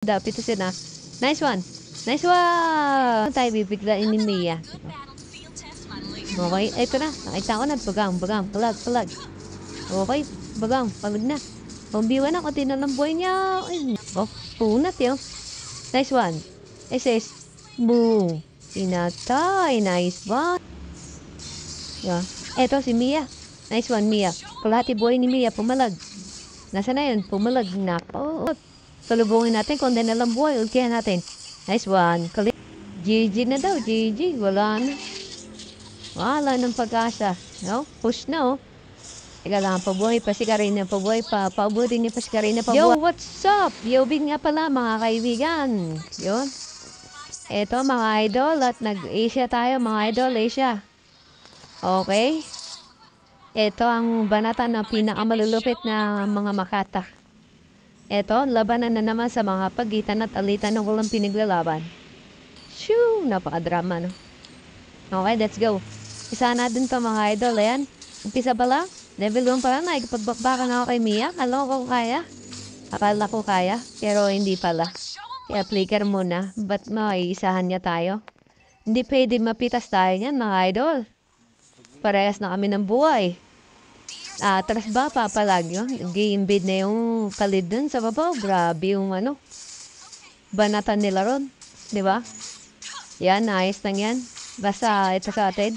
Dapat ito sila. Nice one. Nice one! Tayo bibiglain ni Mia. Okay, ito na. Nakita ko na. Bagang. Palag. Okay, bagang. Pagod na. Pambiwan na. Kunti na lang buhay niya. Oh, punat yun. Nice one. SS. Boom. Pinatay. Nice one. Yeah. Eto si Mia. Nice one, Mia. Kalahati buhay ni Mia. Pumalag. Nasa na yun? Pumalag na. Oh. Salubungin natin. Kung na lang buhay. Ultihan natin. Nice one. GG na daw. GG. Wala na. Wala ng pag-asa. No? Push na, oh. Teka lang, pabuhay pa si Karina. Pabuhay pa. Paubutin niya pa si Karina. Yo, what's up? Yobin nga pala, mga kaibigan. Yun. Eto, mga idol. At nag-Asia tayo, mga idol. Asia. Okay. Ito ang banatan na pinakamalulupit na mga makata. Ito, labanan na naman sa mga pagitan at alitan ng walang pinaglalaban. Shoo! Napakadrama, no? Okay, let's go. Isa na din to, mga idol. Ayan. Umpisa pa lang. Level 1 pa lang. Nakipagbakbakan ako kay Mia. Akala ko kaya. Pero hindi pala. Kaya flicker muna. Ba't maiisahan niya tayo? Hindi pwede mapitas tayo niyan, mga idol. Parehas na kami ng buhay. Atras ba papalag yun? Gi-invade na yung kalid dun sa babaw. Grabe yung banatan nila ron. Diba? Yan, nice lang yan. Basta ito sa atin.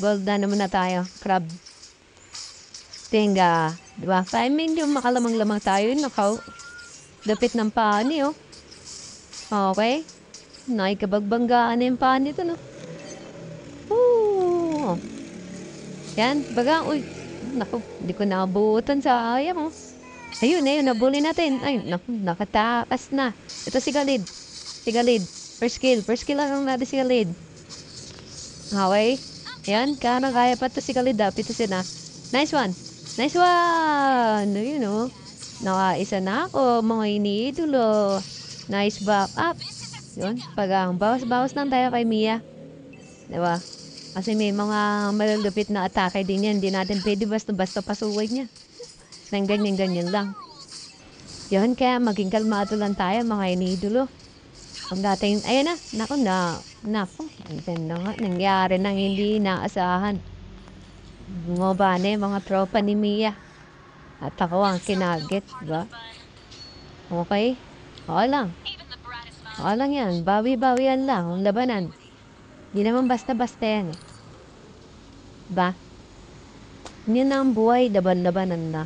Gold na naman na tayo. Crab. Tinga. Diba? 5 million makalamang-lamang tayo. Nakaw. Dapit ng paani, oh. Okay. Nakikabagbanggaan na yung paani ito, no? Yan, baga, uy, naku, hindi ko nakabuutan sa ayam, oh. Ayun, nabuli natin. Ay, naku, nakatakas na. Ito si Khalid. First kill lang natin si Khalid. Okay. Yan, kaya pa ito si Khalid. Dapat ito sila. Nice one. Ayun, oh. Nakaisa na ako, mga iniidolo. Nice back up. Yun, pagang bawas lang tayo kay Mia. Diba? Kasi may mga malulupit na atake din yan. Hindi natin pwede basta pasuway niya. Nang ganyan lang. Yun, kaya maging kalmado lang tayo, mga iniidolo. Ang dating, ayun na, naku, ganda nga, nangyari nang hindi inaasahan. Bumabane, mga tropa ni Mia. At ako ang kinagit, diba? Okay? Okay lang yan, bawi-bawian lang, ang labanan. Hindi naman basta-basta yan, eh. Diba? Yan na ang buhay, laban-labanan na.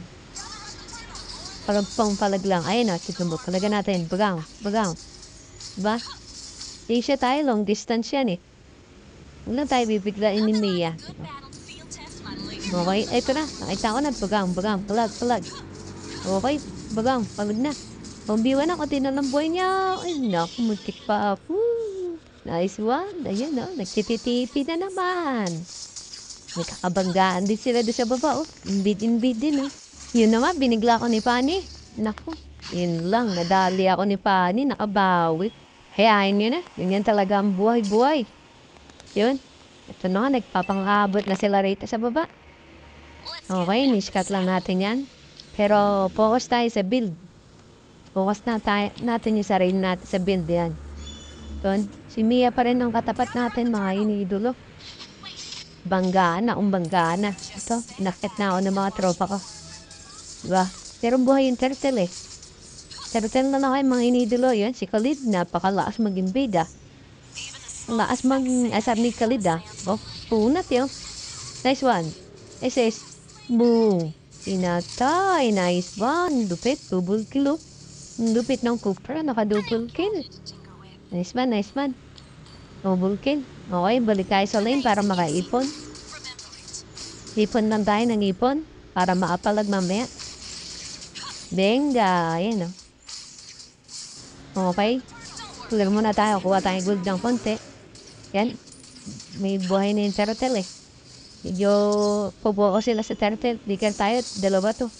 Palag lang. Ayun na, titumbo. Palagan natin. Bagang. Diba? Asia tayo, long distance yan, eh. Huwag lang tayo bibiglain ni Mia. Okay, ito na. Nakita ko na. Bagang. Palag. Okay, bagang. Pagod na. Pambiwan na. Kunti na lang buhay niya. Ay, naku, muntik pa. Nice one. Ayun, no? Nagtititipi na naman. May kakabanggaan din sila doon sa baba, oh. Invade din, oh. Yun naman, binigla ko ni Pani. Naku, yun lang. Nadali ako ni Pani. Nakabawi. Hayain yun, eh. Yun yan talaga ang buhay. Yun. Ito na nga, nagpapangabot na sila rito sa baba. Okay, niskat lang natin yan. Pero focus tayo sa build. Focus natin yung sarili natin sa build yan. Doon, si Mia pa rin ang katapat natin, mga iniidolo. Banggaan na. Ito, nakit na ako ng mga tropa ko. Diba? Pero buhay yung turtle, eh. Turtle na kayo, mga iniidolo. Yun, si Khalid, napakalakas mag-invade, ah. Lakas mag-asar ni Khalid, ah. Oh, punat yun. Nice one. SS. Boom. Pinatay. Nice one. Dupit. Double kill, oh. Dupit ng Cooper. Naka-double kill. Nice man. Double kill. Okay, balik tayo sa lane para makaipon. Ipon lang tayo ng ipon para maapalag mamaya. Benga. Ayan, oh. Okay. Clear muna tayo. Kuha tayong gold ng konti. Yan. May buhay na yung turtle, eh. Medyo pupo ko sila sa turtle. Bigyan tayo. Dalawa to.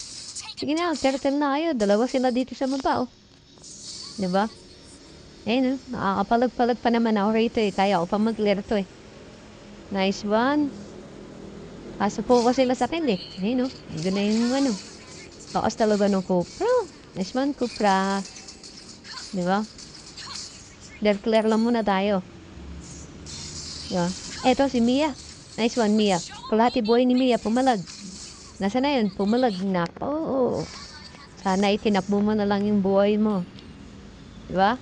Sige na, turtle na kayo. Dalawa sila dito sa baba, oh. Diba? Ayun, nakakapalag-palag pa naman ako rito, eh. Kaya ako pa mag-clear to, eh. Nice one. Kaso po ko sila sa akin, eh. Ayun, oh. Ito na yung, Takas talaga ng Cobra. Nice one, Cupra. Di ba? Clear lang muna tayo. Diba? Eto si Mia. Nice one, Mia. Kalahati buhay ni Mia, pumalag. Nasaan na yun? Pumalag na. Oo. Sana itinakbo mo na lang yung buhay mo. Diba?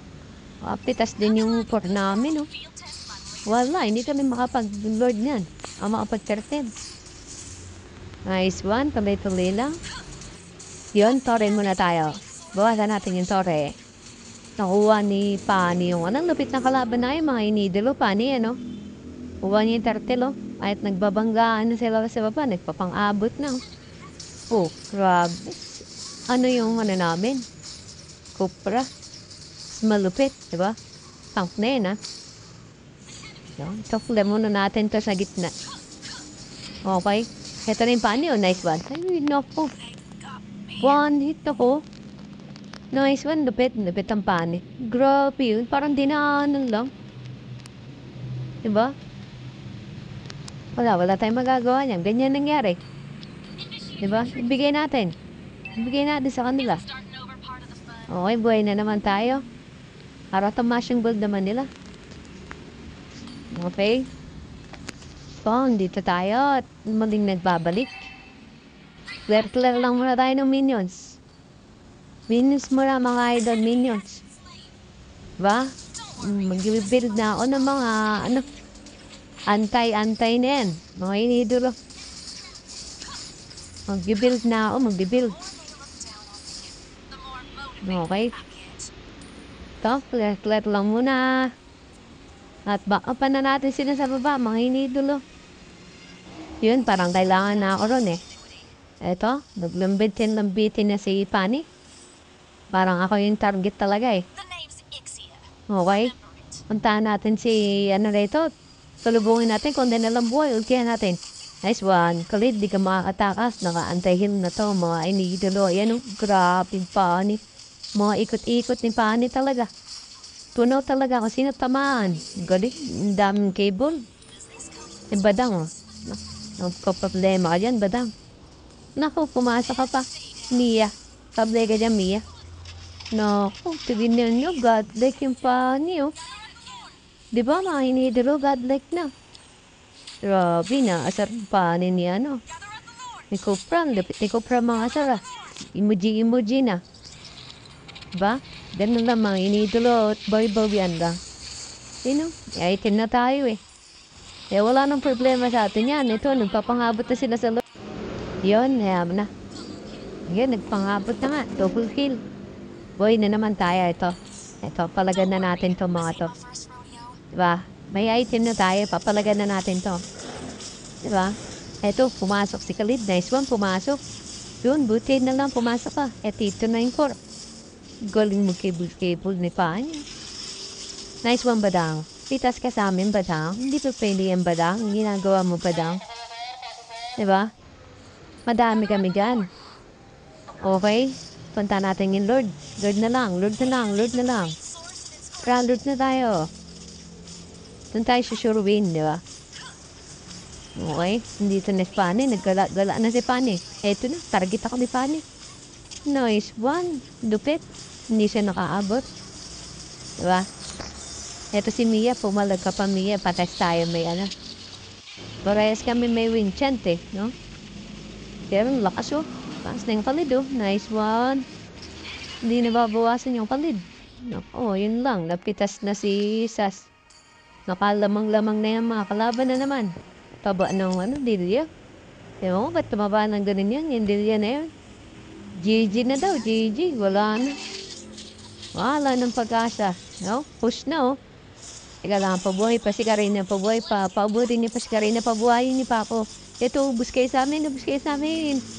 Pitas din yung core namin, no? Wala, hindi kami makapag-lord niyan. Makapag-13. Nice one, tuloy-tuloy lang. Yun, tore muna tayo. Bawasan natin yung tore. Nakuha ni Pani yung anong lupit na kalaban na yung mga inidolo. Pani, ano? Kuha niya yung turtle, oh. Kahit nagbabanggaan na sila sa baba, nagpapang-abot na. Oh, grabe. Ano yung ano namin? Cupra. Malupit, di ba? Tank na yun, ha? Chokle muna natin to sa gitna. Okay. Ito na yung Pani, oh. Nice one. Ay, naku. One hit ako. Nice one, lupit ang Pani. Grabe yun, parang dinaanan lang. Diba? Wala tayong magagawa niyan. Ganyan nangyari. Diba? Ibigay natin sa kanila. Okay, buhay na naman tayo. Para tumaas yung gold naman nila. Okay. So, dito tayo at muling nagbabalik. Clear lang muna tayo ng minions. Minions muna mga idol, minions. Diba? Mag-build na ako ng mga antay na yan. Mga inidolo. Mag-build na ako, mag-build. Okay. Ito, clear lang muna. At baka pa na natin sila sa baba, mga inidolo. Yun, parang kailangan na ako ron eh. Ito, naglambitin na si Pani. Parang ako yung target talaga eh. Okay. Puntahan natin si rito. Salubungin natin kung din alam buhay. Ultihan natin. Nice one. Khalid, di ka makakatakas. Naka-antayin na to. Mga inidolo. Yan o. Grabe Pani. Mga ikot-ikot ni Pani talaga. Tunaw talaga kung sino tamaan. Galing. Ang daming cable. Badang o. Nagko-problema ka dyan, Badang. Naku, pumasok ka pa. Mia. Table ka dyan, Mia. Naku, tignan nyo. Godlike yung Pani o. Diba mga hinidolo, godlike na. Grabe na, asar pa ni ni Cupra, lapit ni Cupra mga asar. Emoji na. Diba? Ganun lang mga hinidolo at boy yan lang. Sino? Item na tayo eh. Wala nang problema sa atin yan. Ito, nagpapangabot na sila sa loob. Yun, hayam na. Yun, nagpangabot na nga. Double kill. Boy na naman tayo ito. Ito, palagan na natin to mga to. Diba? May item na tayo, papalagan na natin to. Diba? Eto, pumasok si Khalid. Nice one, pumasok. Yun, buti na lang pumasok ka. Ito na yung core. Galing mo cable ni Pani. Nice one, Badang. Pitas ka sa amin, Badang. Hindi pa pwede yan, Badang. Ang ginagawa mo, Badang. Diba? Madami kami dyan. Okay? Punta natin yung Lord. Lord na lang. Lord na tayo. Doon tayo sa sure win, di ba? Okay. Dito na si Pani. Naggala na si Pani. Eto na. Target ako ni Pani. Nice one. Lupit. Hindi siya nakaabot. Di ba? Eto si Mia. Pumalag ka pa, Mia. Patas tayo may Parehas kami may win chant eh. No? Pero lakas oh. Lakas na yung Khalid oh. Nice one. Hindi nababawasan yung Khalid. Oh, yun lang. Napitas na si Sas. Nakalamang-lamang na yan mga kalaban na naman. Taba ng Delia. Ewan ko ba't tumaba ng ganun yan? Yung Delia na yun. GG na daw, GG. Wala na. Wala ng pag-asa. No? Push na oh. Teka lang, pabuhay pa si Karina. Pabuhay pa. Paubutin niya pa si Karina. Pabuhayin niya pa ako. Ito, ubus kayo sa amin.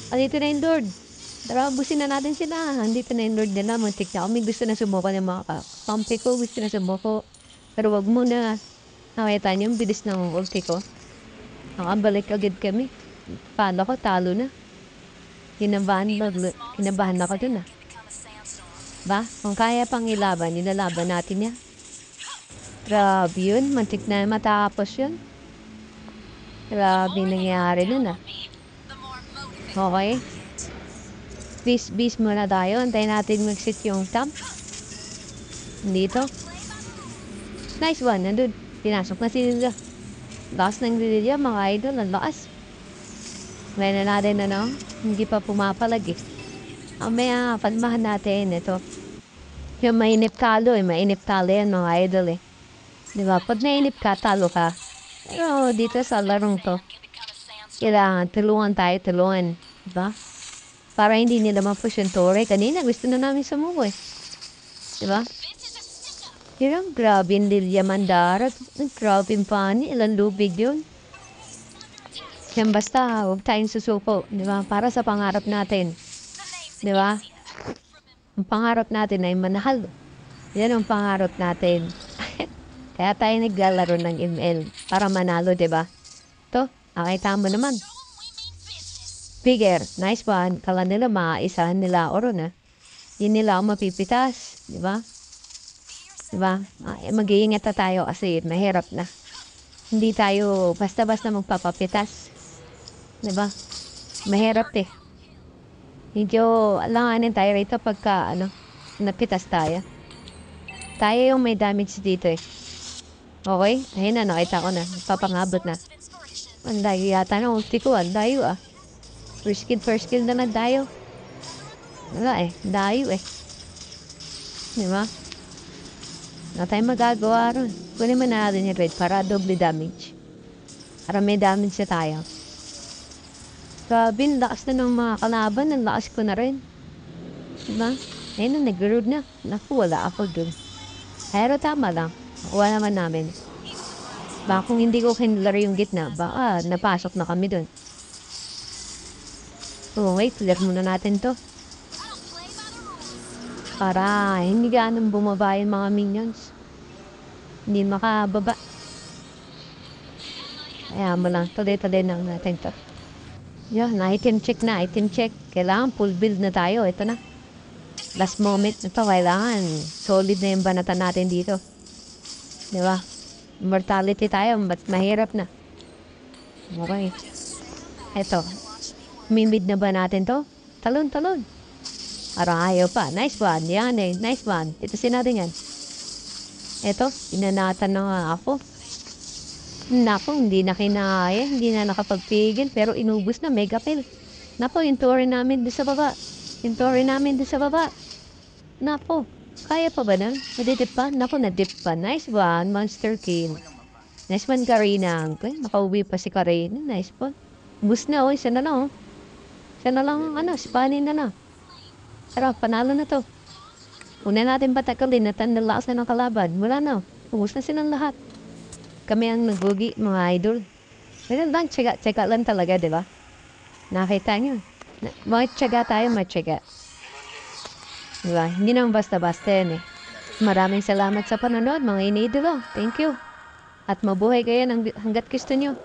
Andito na yung Lord. Tara, ubusin na natin sila. Andito na yung Lord nila. Muntik na kami. Gusto na sumuko ng mga kampi ko. Gusto na sumuko. Pero wag muna. Nakita niyo, yung bilis ng ulti ko. Nakabalik agad kami. Paano ko, talo na. Kinabahan ako dun Ba? Kung kaya pang ilaban, nilalaban natin yan. Grabe yun. Mantik na matapos yun. Grabe nangyari nun Okay. Bis muna tayo. Antayin natin mag-sit yung top. Dito. Nice one. Nandun. Pinasok na si Lilia. Lakas ng Lilia, mga idol. Ang lakas. Ngayon na natin, hindi pa pumapalag eh. Mamaya, palmahan natin. Ito. Yung mainip talo eh. Mainip talo yan, mga idol eh. Diba? Pag nainip ka, talo ka. Pero dito sa larong to, kailangan tulungan tayo, tulungan. Diba? Para hindi nila ma-push yung tore. Kanina, gusto na namin sumuko eh. Diba? Hirang grabe yung Lilia Mandara. Grabe yung pani. Ilang lubig yun. Yan basta, huwag tayong susuko. Diba? Para sa pangarap natin. Diba? Ang pangarap natin ay manahal. Yan ang pangarap natin. Kaya tayo naglalaro ng ML. Para manalo, diba? Ito, nakita mo naman. Figure, nice one. Kala nila maaisahan nila oro na. Yun nila ang mapipitas. Diba? Diba? Mag-iingat na tayo kasi mahirap na. Hindi tayo basta-basta magpapapitas. Diba? Mahirap eh. Medyo alanganin tayo rito pagka napitas tayo. Tayo yung may damage dito eh. Okay? Ayun na, nakita ko na. Papangabot na. Ang dayo yata na ulti ko. Ang dayo ah. First kill na dayo. Wala eh. Dayo eh. Diba? Wala tayong magagawa ron. Kunin mo na natin yung red para doble damage. Para may damage na tayo. Grabe, lakas na ng mga kalaban. Ang lakas ko na rin. Diba? Ayun na, nag-road na. Naku, wala ako dun. Pero tama lang. Nakuha naman namin. Baka kung hindi ko kinlaro yung gitna, baka napasok na kami dun. Oh, wait. Clear muna natin to. Para hindi ganang bumaba yung mga minions. Hindi makababa. Kaya mo lang. Tuloy-tuloy na natin to. Yan, item check na. Item check. Kailangan full build na tayo. Ito na. Last moment na to. Kailangan solid na yung banatan natin dito. Diba? Immortality tayo. Ba't mahirap na? Okay. Ito. Mimid na ba natin to? Talon. Parang ayaw pa. Nice one. Yan eh. Nice one. Ito natin yan. Ito. Inanatan na nga ako. Naku, hindi na kinaya. Hindi na nakapagpigil. Pero inubos na. Mega kill. Naku, yung tore namin doon sa baba. Naku. Kaya pa ba na? Nadidip pa? Naku, nadip pa. Nice one. Monster kill. Nice one, Karina. Okay, makauwi pa si Karina. Nice one. Boost na, oh. Isa na lang, oh. Isa na lang, spanin na na. Tara, panalo na to. Una natin patakalin na tanlaas na ng kalaban. Wala na. Ubus na silang lahat. Kami ang nagbugi, mga idol. Ganun lang, tsaga lang talaga, di ba? Nakita nyo. May tsaga tayo, may tsaga. Diba? Hindi naman basta-basta yan eh. Maraming salamat sa panonood, mga inidolo. Thank you. At mabuhay kayo hanggat gusto nyo.